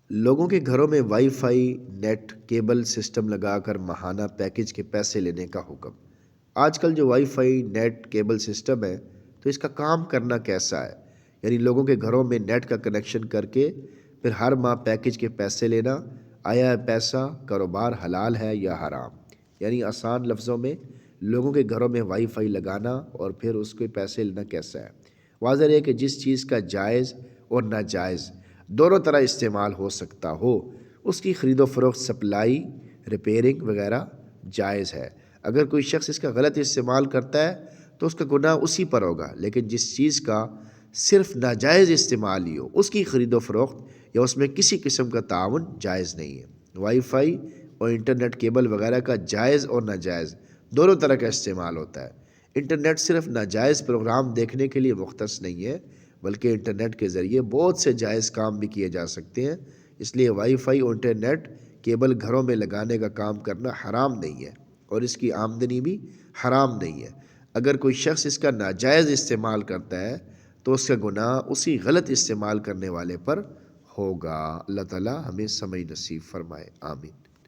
لوگوں کے گھروں میں wifi net cable system لگا کر ماہانہ پیکج کے پیسے لینے کا حکم۔ آج کل جو wifi net cable system ہے تو اس کا کام کرنا کیسا ہے؟ یعنی لوگوں کے گھروں میں نیٹ کا کنیکشن کر کے پھر ہر ماہ پیکج کے پیسے لینا، آیا پیسہ کاروبار حلال ہے یا حرام؟ یعنی آسان لفظوں میں لوگوں کے گھروں میں وائی فائی لگانا اور پھر اس کے پیسے لینا کیسا ہے؟ واضح ہے کہ جس چیز کا جائز اور ناجائز دونوں طرح استعمال ہو سکتا ہو اس کی خرید و فروخت، سپلائی، ریپیئرنگ وغیرہ جائز ہے۔ اگر کوئی شخص اس کا غلط استعمال کرتا ہے تو اس کا گناہ اسی پر ہوگا، لیکن جس چیز کا صرف ناجائز استعمال ہی ہو اس کی خرید و فروخت یا اس میں کسی قسم کا تعاون جائز نہیں ہے۔ وائی فائی اور انٹرنیٹ کیبل وغیرہ کا جائز اور ناجائز دونوں طرح کا استعمال ہوتا ہے۔ انٹرنیٹ صرف ناجائز پروگرام دیکھنے کے لیے مختص نہیں ہے، بلکہ انٹرنیٹ کے ذریعے بہت سے جائز کام بھی کیے جا سکتے ہیں۔ اس لیے وائی فائی اور انٹرنیٹ کیبل گھروں میں لگانے کا کام کرنا حرام نہیں ہے اور اس کی آمدنی بھی حرام نہیں ہے۔ اگر کوئی شخص اس کا ناجائز استعمال کرتا ہے تو اس کا گناہ اسی غلط استعمال کرنے والے پر ہوگا۔ اللہ تعالی ہمیں سمجھ نصیب فرمائے، آمین۔